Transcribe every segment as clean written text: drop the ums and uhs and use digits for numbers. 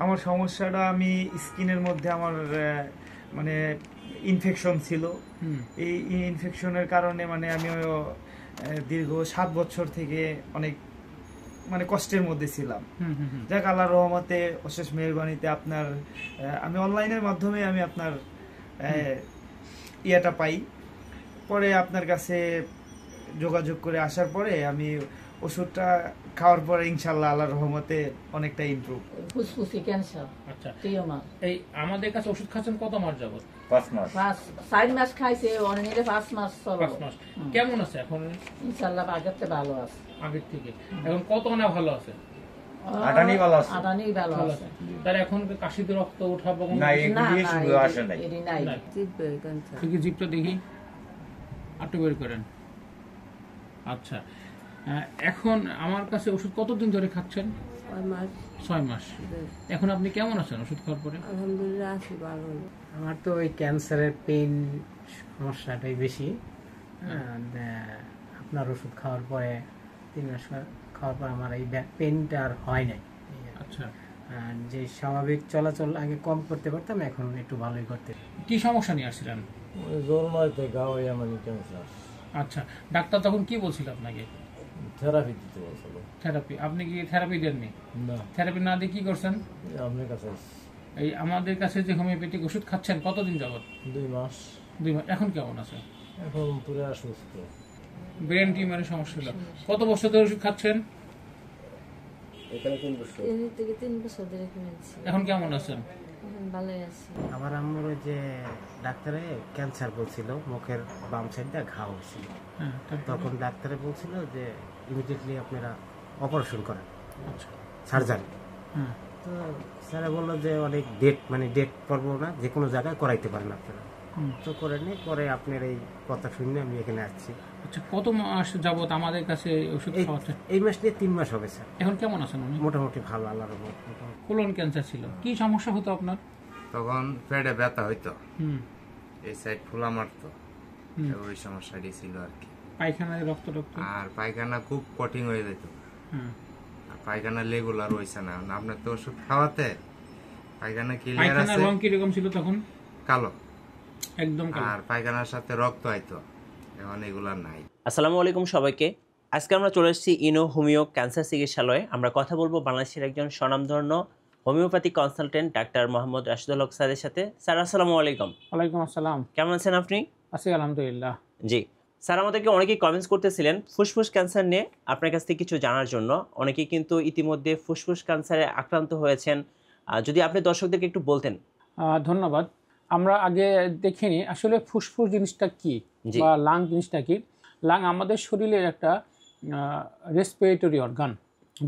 আমার সমস্যাটা আমি স্কিনের মধ্যে আমার মানে ইনফেকশন ছিল। এই ইনফেকশনের কারণে মানে আমি দীর্ঘ 7 বছর থেকে অনেক মানে কষ্টের মধ্যে ছিলাম। যাক আল্লাহর রহমতে অশেষ মেহেরবানিতে আপনার আমি অনলাইনের মাধ্যমে আমি আপনার ইয়েটা পাই, পরে আপনার কাছে যোগাযোগ করে আসার পরে আমি ওষুধটা খাওয়ার পরে ইনশাল্লাহ আল্লাহর রহমতে অনেকটা ইমপ্রুভ। ফুসফুসি ক্যান্সার। আচ্ছা, টিউমার। এই আমাদের কাছে ওষুধ খাচ্ছেন কত মাস যাবত? 5 মাস। 4 মাস খাইছে, অনেকে 5 মাস চলো। 5 মাস। কেমন আছে এখন? ইনশাআল্লাহ আগের থেকে ভালো আছে। আগের থেকে এখন কত না ভালো আছে? আটানি ভালো আছে। আটানি ভালো আছে। তার এখন কাশিতে রক্ত ওঠা বা না, এগুলি শুরু আসে নাই। এডি নাই। জিভে ক্যান্সার। দেখি জিভটা দেখি, আটু বের করেন। আচ্ছা, এখন আমার কাছে ওষুধ কতদিন ধরে খাচ্ছেন? 6 মাস। এখন আপনি কেমন আছেন ওষুধ খাওয়ার পরে? আলহামদুলিল্লাহ আছি ভালো। আমার তো ওই ক্যান্সারের পেইন সমস্যাটাই বেশি। আপনার ওষুধ খাওয়ার পরে 3 মাস খাওয়ার পর আমার এই পেইনটা আর হয় নাই। আচ্ছা, যে স্বাভাবিক চলাচল আগে কম করতে পারতাম, এখন একটু ভালোই করতে। কি সমস্যা নিয়ে আসছিলেন? জ্বর নয়তে গাওয়াই আমার ক্যান্সার। আচ্ছা, ডাক্তার তখন কি বলছিল আপনাকে? থেরাপি দিতে বলছিল। থেরাপি? আপনি কি থেরাপি দেননি? না, থেরাপি না দিয়ে কি করছেন? আপনার কাছে এই আমাদের কাছে যে হোমিওপ্যাথিক ওষুধ খাচ্ছেন কতদিন যাবত? 2 মাস। 2 মাস। এখন কেমন আছে? এখন পুরো সুস্থ। ব্রেন টিউমারের সমস্যা হলো। কত বছর ধরে ওষুধ খাচ্ছেন? এখানে 3 বছর। 3 থেকে 3 বছর ধরে কিনেছি। এখন কেমন আছেন? এখন ভালোই আছি। আমার আম্মুর ওই যে ডাক্তারে ক্যান্সার বলছিল, মুখের বাম সাইডটা ঘা হয়েছিল। তখন ডাক্তারে বলছিল যে ইমিডিয়েটলি আপনারা অপারেশন করেন, সার্জারি। তো স্যারা বললো যে অনেক ডেট পড়বো না, যে কোনো জায়গায় করাইতে পারেন আপনারা। তো করে নিয়ে পরে আপনার এই কথা শুনে আমি এখানে আসছি। আচ্ছা, কত মাস যাবত আমাদের কাছে ওষুধ খাওয়াচ্ছেন? এই মাস নিয়ে 3 মাস হবে স্যার। এখন কেমন আছেন উনি? মোটামুটি ভালো, আল্লাহর রহমতে। কোলন ক্যান্সার ছিল। কি সমস্যা হতো আপনার? তখন পেটে ব্যথা হইতো, এই সাইড ফুলা মারতো, ওই সমস্যাটি ছিল আর কি। পায়খানায় রক্ত আর পায়খানা খুব কঠিন হয়ে যেত। আর পায়খানা রেগুলার হইছে না। আপনার তো ওষুধ খাওয়াতে পায়খানা ক্লিয়ার আছে। রং কি রকম ছিল তখন? কালো, একদম কালো। আর পায়খানার সাথে রক্ত হইতো, এখন এগুলা নাই। আসসালামু আলাইকুম সবাইকে। আজকে আমরা চলে এসেছি ইনো হোমিও ক্যান্সার চিকিৎসালয়ে। আমরা কথা বলবো বাংলাদেশের একজন স্বনামধন্য homeopathy consultant doctor Mohammad Rashidul Haque স্যারের সাথে। স্যার আসসালামু আলাইকুম। ওয়ালাইকুম আসসালাম। কেমন আছেন আপনি? আছি আলহামদুলিল্লাহ। জি স্যার, আমাদেরকে অনেকেই কমেন্টস করতেছিলেন ফুসফুস ক্যান্সার নিয়ে আপনার কাছ থেকে কিছু জানার জন্য। অনেকেই কিন্তু ইতিমধ্যে ফুসফুস ক্যান্সারে আক্রান্ত হয়েছেন, যদি আপনি দর্শকদেরকে একটু বলতেন। ধন্যবাদ। আমরা আগে দেখিনি আসলে ফুসফুস জিনিসটা কি বা লাং জিনিসটা কি। লাং আমাদের শরীরের একটা রেসপিরেটরি অর্গান,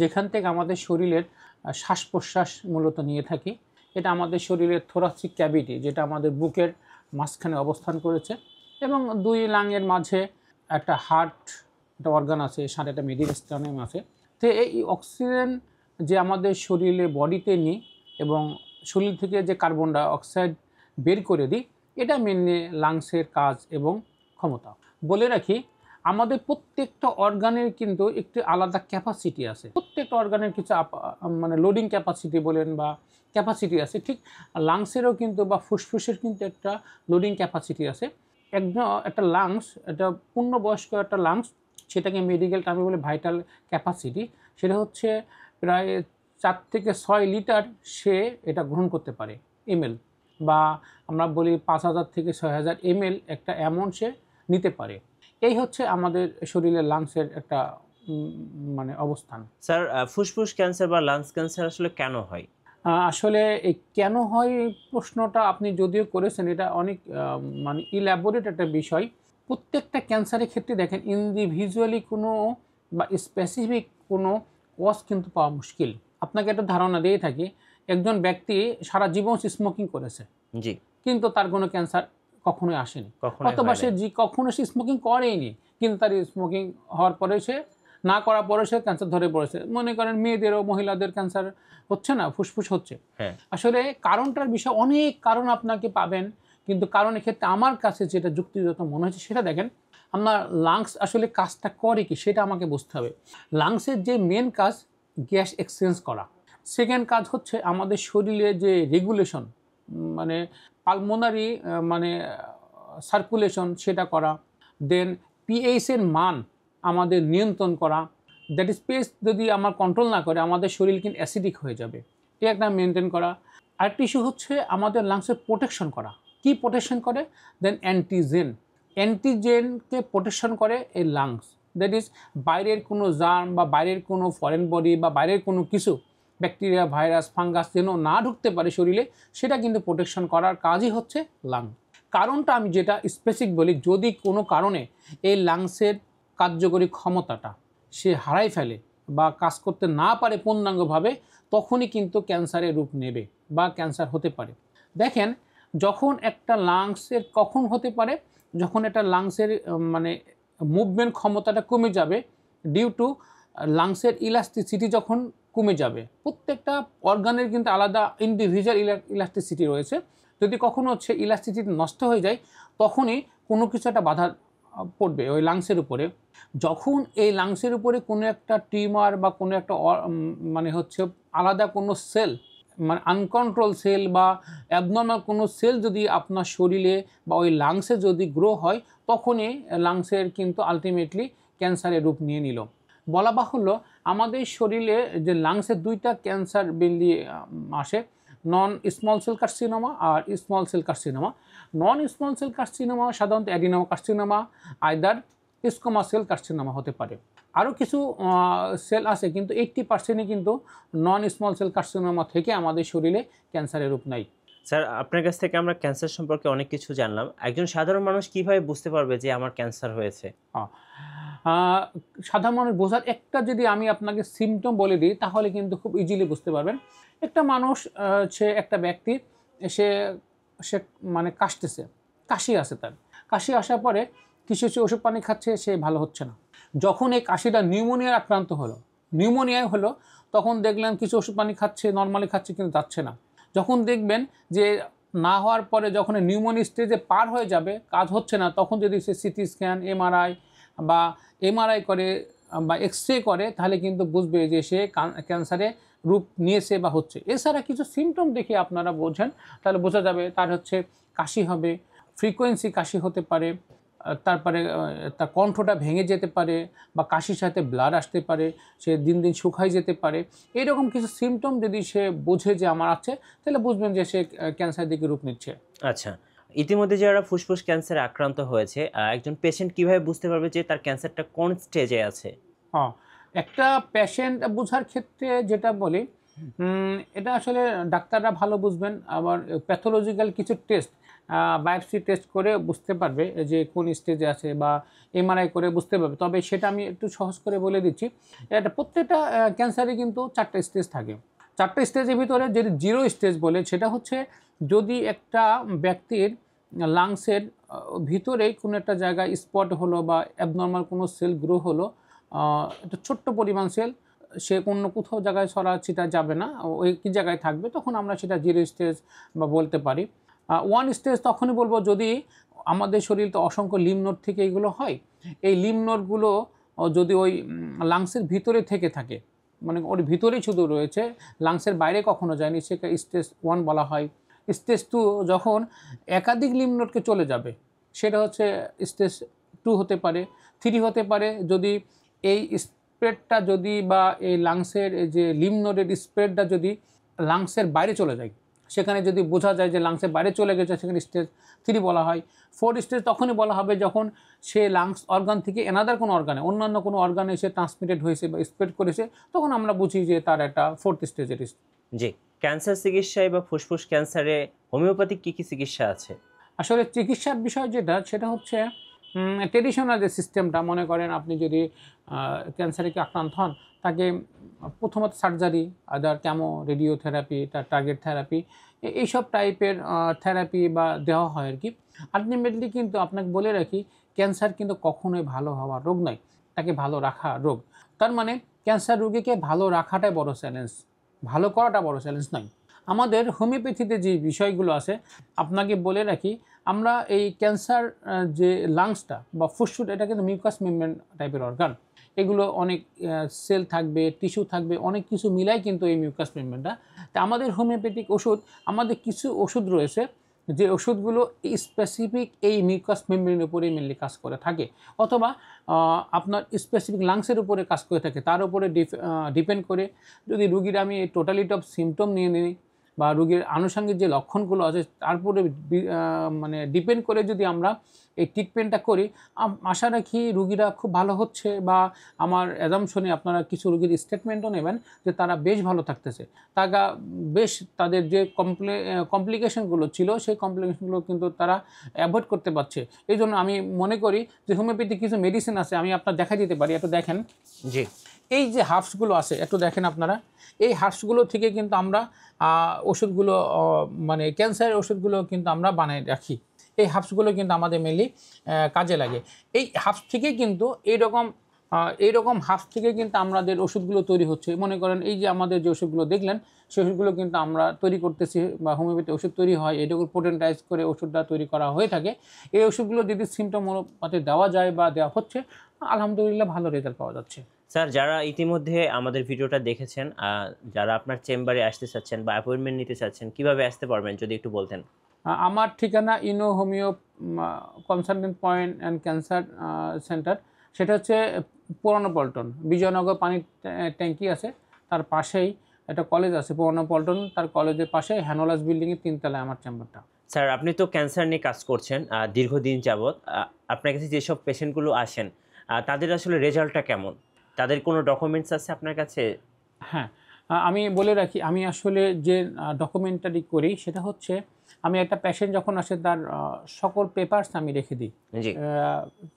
যেখান থেকে আমাদের শরীরের শ্বাস প্রশ্বাস মূলত নিয়ে থাকি। এটা আমাদের শরীরের থোরাসিক ক্যাভিটি, যেটা আমাদের বুকের মাঝখানে অবস্থান করেছে, এবং 2 লাংয়ের মাঝে একটা হার্ট একটা অর্গান আছে, সাথে একটা মেডিস্টার্নাম আছে। তো এই অক্সিজেন যে আমাদের শরীরে বডিতে নিই এবং শরীর থেকে যে কার্বন ডাই অক্সাইড বের করে দিই, এটা মেনলি লাংসের কাজ এবং ক্ষমতা। বলে রাখি, আমাদের প্রত্যেকটা অর্গানের কিন্তু একটি আলাদা ক্যাপাসিটি আছে। প্রত্যেকটা অর্গানের কিছু মানে লোডিং ক্যাপাসিটি বলেন বা ক্যাপাসিটি আছে, ঠিক লাংসেরও কিন্তু বা ফুসফুসের কিন্তু একটা লোডিং ক্যাপাসিটি আছে। একটা লাংস, এটা পূর্ণবয়স্ক একটা লাংস, সেটাকে মেডিকেল টার্মে বলে ভাইটাল ক্যাপাসিটি। সেটা হচ্ছে প্রায় 4 থেকে 6 লিটার সে এটা গ্রহণ করতে পারে, এমএল, বা আমরা বলি 5000 থেকে 6000 এমএল একটা অ্যামাউন্ট সে নিতে পারে। এই হচ্ছে আমাদের শরীরের লাংসের একটা মানে অবস্থান। স্যার, ফুসফুস ক্যান্সার বা লাংস ক্যান্সার আসলে কেন হয়? আসলে এই কেন হয় প্রশ্নটা আপনি যদিও করেছেন, এটা অনেক মানে ইলাবোরেট একটা বিষয়। প্রত্যেকটা ক্যান্সারের ক্ষেত্রে দেখেন ইন্ডিভিজুয়ালি কোনো বা স্পেসিফিক কোনো কজ কিন্তু পাওয়া মুশকিল। আপনাকে একটা ধারণা দিয়ে থাকি, একজন ব্যক্তি সারা জীবন স্মোকিং করেছে, জি, কিন্তু তার কোনো ক্যান্সার কখনোই আসেনি, অথবা সে কখনো সে স্মোকিং করেইনি, কিন্তু তার স্মোকিং হওয়ার পরে সে না করার পরে সে ক্যান্সার ধরে পড়েছে। মনে করেন মেয়েদেরও, মহিলাদের ক্যান্সার হচ্ছে না, ফুসফুস হচ্ছে। আসলে কারণটার বিষয় অনেক কারণ আপনাকে পাবেন, কিন্তু কারণের ক্ষেত্রে আমার কাছে যেটা যুক্তিযুক্ত মনে হচ্ছে সেটা দেখেন, আপনার লাংস আসলে কাজটা করে কি সেটা আমাকে বুঝতে হবে। লাংসের যে মেন কাজ গ্যাস এক্সচেঞ্জ করা, সেকেন্ড কাজ হচ্ছে আমাদের শরীরে যে রেগুলেশন, মানে পালমোনারি মানে সার্কুলেশন সেটা করা, দেন পিএইচের মান আমাদের নিয়ন্ত্রণ করা। দ্যাট ইজ পিএইচ যদি আমার কন্ট্রোল না করে আমাদের শরীর কিন্তু অ্যাসিডিক হয়ে যাবে, এটা একটা মেনটেন করা। আরেকটি ইস্যু হচ্ছে আমাদের লাংসের প্রোটেকশন করা। কি প্রোটেকশন করে? দেন অ্যান্টিজেনকে প্রোটেকশন করে এই লাংস। দ্যাট ইজ বাইরের কোনো জার্ম বা বাইরের কোনো ফরেন বডি বা বাইরের কোনো কিছু ব্যাকটেরিয়া, ভাইরাস, ফাঙ্গাস যেন না ঢুকতে পারে শরীরে, সেটা কিন্তু প্রোটেকশন করার কাজই হচ্ছে লাং। কারণটা আমি যেটা স্পেসিফিক বলি, যদি কোনো কারণে এই লাংসের কার্যকরী ক্ষমতাটা সে হারাই ফেলে বা কাজ করতে না পারে পূর্ণাঙ্গভাবে, তখনই কিন্তু ক্যান্সারের রূপ নেবে বা ক্যান্সার হতে পারে। দেখেন, যখন একটা লাংসের কখন হতে পারে, যখন একটা লাংসের মানে মুভমেন্ট ক্ষমতাটা কমে যাবে ডিউ টু লাংসের ইলাস্টিসিটি যখন কমে যাবে। প্রত্যেকটা অর্গানের কিন্তু আলাদা ইন্ডিভিজুয়াল ইলাস্টিসিটি রয়েছে। যদি কখনো হচ্ছে ইলাস্টিসিটি নষ্ট হয়ে যায়, তখনই কোনো কিছু একটা বাধা পড়বে ওই লাংসের উপরে। যখন এই লাংসের উপরে কোনো একটা টিউমার বা কোনো একটা মানে হচ্ছে আলাদা কোনো সেল, মানে আনকন্ট্রোল সেল বা অ্যাবনর্মাল কোনো সেল যদি আপনার শরীরে বা ওই লাংসে যদি গ্রো হয়, তখনই লাংসের কিন্তু আলটিমেটলি ক্যান্সারের রূপ নিয়ে নিল। বলা বাহুল্য, আমাদের শরীরে যে লাংসের দুইটা ক্যান্সার বেলি আসে, নন স্মল সেল কার্সিনোমা আর small cell carcinoma. Non small cell carcinoma সাধারণত adenoma carcinoma, either squamous cell carcinoma হতে পারে। আরও কিছু সেল আছে, কিন্তু 80%ই কিন্তু নন স্মল সেল কার্সিনোমা থেকে আমাদের শরীরে ক্যান্সারের রূপ নেয়। স্যার, আপনার কাছ থেকে আমরা ক্যান্সার সম্পর্কে অনেক কিছু জানলাম। একজন সাধারণ মানুষ কিভাবে বুঝতে পারবে যে আমার ক্যান্সার হয়েছে? সাধারণ মানুষ বোঝার একটা যদি আমি আপনাকে সিমটম বলে দিই, তাহলে কিন্তু খুব ইজিলি বুঝতে পারবেন। একটা মানুষ সে একটা ব্যক্তি সে মানে কাশতেছে, কাশি আসে, তার কাশি আসার পরে কিছু ওষুধ পানি খাচ্ছে, সে ভালো হচ্ছে না। যখন এই কাশিটা নিউমোনিয়ার আক্রান্ত হলো, নিউমোনিয়ায় হলো, তখন দেখলেন কিছু ওষুধ পানি খাচ্ছে, নর্মালি খাচ্ছে, কিন্তু যাচ্ছে না। যখন দেখবেন যে না হওয়ার পরে যখন নিউমোনিয়া স্টেজে পার হয়ে যাবে, কাজ হচ্ছে না, তখন যদি সে সিটি স্ক্যান, এমআরআই করে বা এক্সরে করে, তাহলে কিন্তু বুঝবে যে সে ক্যান্সারে রূপ নিয়েছে বা হচ্ছে। এছাড়া কিছু সিমটম দেখে আপনারা বোঝেন, তাহলে বোঝা যাবে তার হচ্ছে কাশি হবে, ফ্রিকোয়েন্সি কাশি হতে পারে, তারপরে তার কণ্ঠটা ভেঙে যেতে পারে বা কাশির সাথে ব্লাড আসতে পারে, সে দিন দিন শুকাই যেতে পারে। এরকম কিছু সিমটম যদি সে বোঝে যে আমার আছে, তাহলে বুঝবেন যে সে ক্যান্সার দিকে রূপ নিচ্ছে। আচ্ছা, ইতিমধ্যে যারা ফুসফুস ক্যান্সারে আক্রান্ত হয়েছে, একজন পেশেন্ট কিভাবে বুঝতে পারবে যে তার ক্যান্সারটা কোন স্টেজে আছে? একটা পেশেন্ট বোঝার ক্ষেত্রে যেটা বলি, এটা আসলে ডাক্তাররা ভালো বুঝবেন। আবার প্যাথোলজিক্যাল কিছু টেস্ট, বায়োপসি টেস্ট করে বুঝতে পারবে যে কোন স্টেজে আছে, বা এমআরআই করে বুঝতে পারবে। তবে সেটা আমি একটু সহজ করে বলে দিচ্ছি। এটা প্রত্যেকটা ক্যান্সারে কিন্তু 4টা স্টেজ থাকে। 4টা স্টেজের ভিতরে যদি 0 স্টেজ বলে, সেটা হচ্ছে যদি একটা ব্যক্তির লাংসের ভিতরেই কোনো একটা জায়গায় স্পট হলো বা অ্যাবনর্মাল কোনো সেল গ্রো হলো, একটা ছোট্ট পরিমাণ সেল, সে অন্য কোথাও জায়গায় ছড়াছিটা যাবে না, ওই কী জায়গায় থাকবে, তখন আমরা সেটা 0 স্টেজ বা বলতে পারি। 1 স্টেজ তখনই বলবো যদি আমাদের শরীর তো অসংখ্য লিম্ফ নোড থেকে এগুলো হয়, এই লিম্ফ নোডগুলো যদি ওই লাংসের ভিতরে থেকে থাকে, মানে ওর ভিতরেই শুধু রয়েছে, লাংসের বাইরে কখনো যায়নি, সেটা স্টেজ 1 বলা হয়। স্টেজ 2 যখন একাধিক লিম্ফ নোডকে চলে যাবে, সেটা হচ্ছে স্টেজ 2 হতে পারে। 3 হতে পারে যদি এই স্প্রেডটা যদি বা এই লাংসের যে লিম্ফ নোডের স্প্রেডটা যদি লাংসের বাইরে চলে যায়, সেখানে যদি বোঝা যায় যে লাংসের বাইরে চলে গেছে, সেখানে স্টেজ 3 বলা হয়। 4 স্টেজ তখনই বলা হবে যখন সে লাংস অর্গান থেকে এনাদার কোনো অর্গানে, অন্যান্য কোনো অর্গানে সে ট্রান্সমিটেড হয়েছে বা স্প্রেড করেছে, তখন আমরা বুঝি যে তার একটা 4th স্টেজের। জি, ক্যান্সার চিকিৎসায় বা ফুসফুস ক্যান্সারে হোমিওপ্যাথিক কী কী চিকিৎসা আছে? আসলে চিকিৎসার বিষয় যেটা, সেটা হচ্ছে ট্রেডিশনাল যে সিস্টেমটা, মনে করেন আপনি যদি ক্যান্সারে আক্রান্ত হন, তাকে প্রথমত সার্জারি, আদার ক্যামো, রেডিওথেরাপি, তার টার্গেট থেরাপি, এইসব টাইপের থেরাপি বা দেওয়া হয় আর কি। আলটিমেটলি কিন্তু আপনাকে বলে রাখি, ক্যান্সার কিন্তু কখনোই ভালো হওয়ার রোগ নয়, তাকে ভালো রাখা রোগ। তার মানে ক্যান্সার রোগীকে ভালো রাখাটাই বড় চ্যালেঞ্জ, ভালো করাটা বড় চ্যালেঞ্জ নয়। আমাদের হোমিওপ্যাথিতে যে বিষয়গুলো আছে আপনাকে বলে রাখি, আমরা এই ক্যান্সার যে লাংসটা বা ফুসফুস, এটা কিন্তু মিউকাস মেমব্রেন টাইপের অর্গান। এগুলো অনেক সেল থাকবে, টিস্যু থাকবে, অনেক কিছু মিলাই কিন্তু এই মিউকাস মেমব্রেনটা। তা আমাদের হোমিওপ্যাথিক ওষুধ, আমাদের কিছু ওষুধ রয়েছে যে ওষুধগুলো স্পেসিফিক এই মিউকাস মেমব্রেনের উপরে মেনলি কাজ করে থাকে, অথবা আপনার স্পেসিফিক লাংসের উপরে কাজ করে থাকে। তার উপরে ডিপেন্ড করে যদি রুগীর আমি টোটালিটি অফ সিমটম নিয়ে নিই বা রুগীর আনুষঙ্গিক যে লক্ষণগুলো আছে তারপরে মানে ডিপেন্ড করে যদি আমরা এই ট্রিটমেন্টটা করি, আশা রাখি রুগীরা খুব ভালো হচ্ছে। বা আমার অ্যাজাম্পশনে আপনারা কিছু রুগীর স্টেটমেন্টও নেবেন যে তারা বেশ ভালো থাকতেছে, তারা বেশ তাদের যে কমপ্লিকেশনগুলো ছিল সেই কমপ্লিকেশনগুলো কিন্তু তারা অ্যাভয়েড করতে পারছে। এই জন্য আমি মনে করি যে হোমিওপ্যাথিক কিছু মেডিসিন আছে, আমি আপনার দেখা দিতে পারি, একটু দেখেন। জি, এই যে হার্বসগুলো আছে একটু দেখেন আপনারা, এই হার্বসগুলো থেকে কিন্তু আমরা ওষুধগুলো মানে ক্যান্সারের ওষুধগুলো কিন্তু আমরা বানিয়ে রাখি। এই হার্বসগুলো কিন্তু আমাদের মেনলি কাজে লাগে। এই হার্বস থেকে কিন্তু এইরকম হার্বস থেকে কিন্তু আমাদের ওষুধগুলো তৈরি হচ্ছে। মনে করেন এই যে আমাদের যে ওষুধগুলো দেখলেন সেই ওষুধগুলো কিন্তু আমরা তৈরি করতেছি, বা হোমিওপ্যাথি ওষুধ তৈরি হয়, এটাকে পোটেন্টাইজ করে ওষুধটা তৈরি করা হয়ে থাকে। এই ওষুধগুলো যদি সিমটম অনুপাতে দেওয়া যায় বা দেওয়া হচ্ছে, আলহামদুলিল্লাহ ভালো রেজাল্ট পাওয়া যাচ্ছে। স্যার, যারা ইতিমধ্যে আমাদের ভিডিওটা দেখেছেন, যারা আপনার চেম্বারে আসতে চাচ্ছেন বা অ্যাপয়েন্টমেন্ট নিতে চাচ্ছেন, কিভাবে আসতে পারবেন যদি একটু বলতেন? আমার ঠিকানা ইনো homeo consultant point and cancer centre, সেটা হচ্ছে পুরানো পল্টন, বিজয়নগর পানির ট্যাঙ্কি আছে তার পাশেই একটা কলেজ আছে পুরানো পল্টন, তার কলেজের পাশে হ্যানোলাস বিল্ডিংয়ের 3 তলায় আমার চেম্বারটা। স্যার, আপনি তো ক্যান্সার নিয়ে কাজ করছেন দীর্ঘদিন যাবৎ। আপনার কাছে যেসব পেশেন্টগুলো আসেন তাদের আসলে রেজাল্টটা কেমন? তাদের কোনো ডকুমেন্টস আছে আপনার কাছে? হ্যাঁ, আমি বলে রাখি, আমি আসলে যে ডকুমেন্টারি করি সেটা হচ্ছে, আমি একটা পেশেন্ট যখন আসে তার সকল পেপারস আমি রেখে দিই। জি,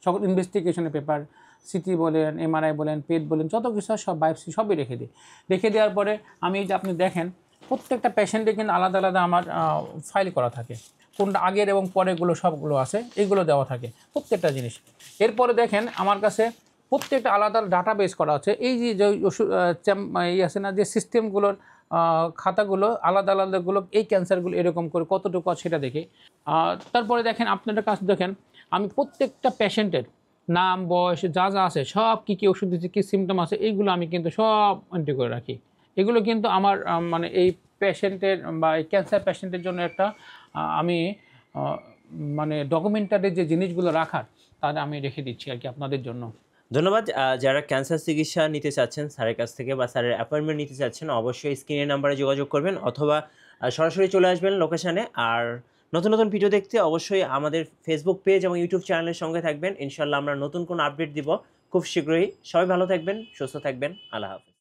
সকল ইনভেস্টিগেশনের পেপার, সিটি বলেন, এমআরআই বলেন, পেট বলেন, যত কিছু সব বায়োপসি সবই রেখে দিই। রেখে দেওয়ার পরে আমি যে আপনি দেখেন প্রত্যেকটা পেশেন্টে কিন্তু আলাদা আলাদা আমার ফাইল করা থাকে, কোনটা আগের এবং পরেরগুলো সবগুলো আছে, এইগুলো দেওয়া থাকে প্রত্যেকটা জিনিস। এরপরে দেখেন আমার কাছে প্রত্যেকটা আলাদা ডাটা বেস করা আছে। এই যে ওষুধ এই আছে না যে সিস্টেমগুলোর খাতাগুলো আলাদা আলাদাগুলো, এই ক্যান্সারগুলো এরকম করে কতটুকু আছে সেটা দেখে। তারপরে দেখেন আপনাদের কাছে দেখেন আমি প্রত্যেকটা পেশেন্টের নাম, বয়স, যা যা আছে সব কী ওষুধ দিচ্ছে, কী সিমটম আছে, এইগুলো আমি কিন্তু সব এন্ট্রি করে রাখি। এগুলো কিন্তু আমার মানে এই পেশেন্টের বা এই ক্যান্সার পেশেন্টের জন্য একটা আমি মানে ডকুমেন্টারি যে জিনিসগুলো রাখার তাহলে আমি রেখে দিচ্ছি আর কি আপনাদের জন্য। ধন্যবাদ। যারা ক্যান্সার চিকিৎসা নিতে চাচ্ছেন স্যারের কাছ থেকে বা স্যারের অ্যাপয়েন্টমেন্ট নিতে চাচ্ছেন, অবশ্যই স্ক্রিনের নাম্বারে যোগাযোগ করবেন অথবা সরাসরি চলে আসবেন লোকেশানে। আর নতুন নতুন ভিডিও দেখতে অবশ্যই আমাদের ফেসবুক পেজ এবং ইউটিউব চ্যানেলের সঙ্গে থাকবেন। ইনশাল্লাহ আমরা নতুন কোনো আপডেট দিব খুব শীঘ্রই। সবাই ভালো থাকবেন, সুস্থ থাকবেন। আল্লাহ হাফেজ।